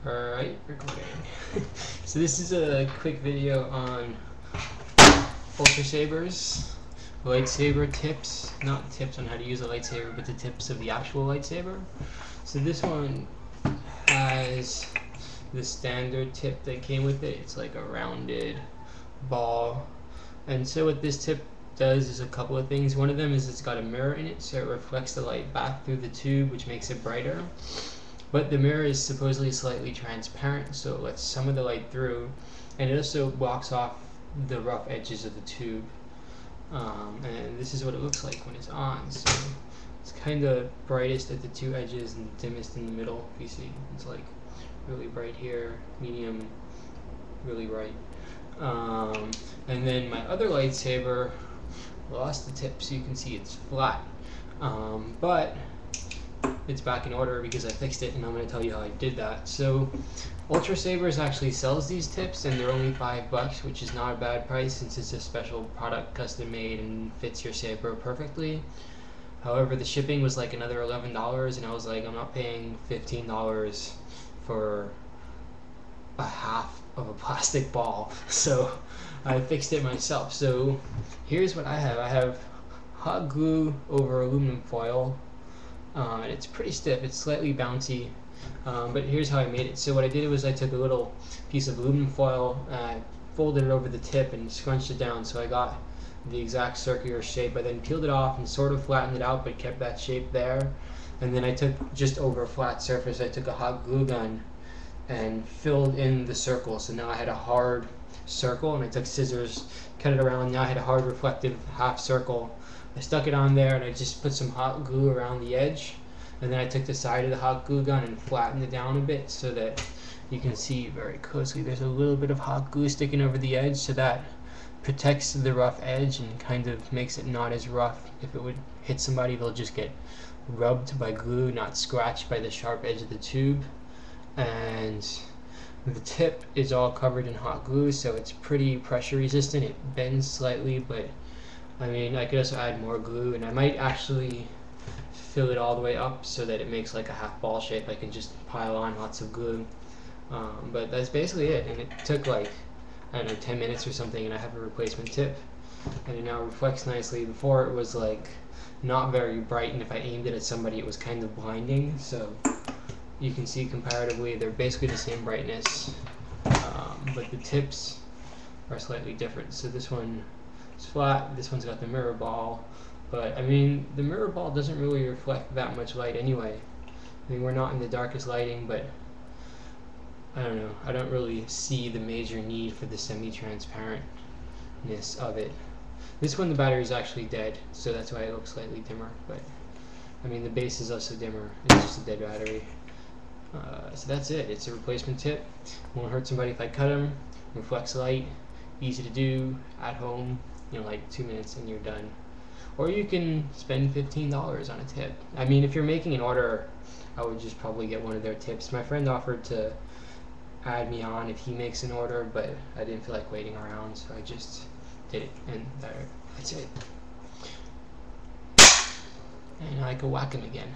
Alright, recording. So this is a quick video on Urtasabers lightsaber tips. Not tips on how to use a lightsaber, but the tips of the actual lightsaber. So this one has the standard tip that came with it. It's like a rounded ball. And so what this tip does is a couple of things. One of them is it's got a mirror in it, so it reflects the light back through the tube, which makes it brighter. But the mirror is supposedly slightly transparent, so it lets some of the light through, and it also blocks off the rough edges of the tube. And this is what it looks like when it's on. So it's kind of brightest at the two edges and dimmest in the middle. If you see, it's like really bright here, medium, really bright. And then my other lightsaber lost the tip, so you can see it's flat. But it's back in order because I fixed it, and I'm going to tell you how I did that. So Urtasabers actually sells these tips, and they're only $5, which is not a bad price since it's a special product, custom made, and fits your saber perfectly. However, the shipping was like another $11, and I was like, I'm not paying $15 for a half of a plastic ball. So I fixed it myself. So here's what I have. I have hot glue over aluminum foil. And it's pretty stiff, it's slightly bouncy, but here's how I made it. So what I did was I took a little piece of aluminum foil, folded it over the tip and scrunched it down so I got the exact circular shape. I then peeled it off and sort of flattened it out but kept that shape there. And then I took, just over a flat surface, I took a hot glue gun and filled in the circle. So now I had a hard circle, and I took scissors, cut it around. Now I had a hard reflective half circle. I stuck it on there, and I just put some hot glue around the edge, and then I took the side of the hot glue gun and flattened it down a bit so that you can see very closely there's a little bit of hot glue sticking over the edge, so that protects the rough edge and kind of makes it not as rough. If it would hit somebody, they'll just get rubbed by glue, not scratched by the sharp edge of the tube. And the tip is all covered in hot glue, so it's pretty pressure resistant. It bends slightly, but I mean, I could also add more glue, and I might actually fill it all the way up so that it makes like a half ball shape. I can just pile on lots of glue. But that's basically it, and it took like, I don't know, 10 minutes or something, and I have a replacement tip, and it now reflects nicely. Before it was like not very bright, and if I aimed it at somebody it was kind of blinding. So you can see comparatively they're basically the same brightness, but the tips are slightly different. So this one is flat, this one's got the mirror ball, but I mean the mirror ball doesn't really reflect that much light anyway. I mean, we're not in the darkest lighting, but I don't know, I don't really see the major need for the semi-transparentness of it. This one, the battery is actually dead, so that's why it looks slightly dimmer, but I mean the base is also dimmer, it's just a dead battery. So that's it. It's a replacement tip. Won't hurt somebody if I cut them. Reflects light. Easy to do at home. You know, like 2 minutes and you're done. Or you can spend $15 on a tip. I mean, if you're making an order, I would just probably get one of their tips. My friend offered to add me on if he makes an order, but I didn't feel like waiting around, so I just did it. And that's it. And I could whack him again.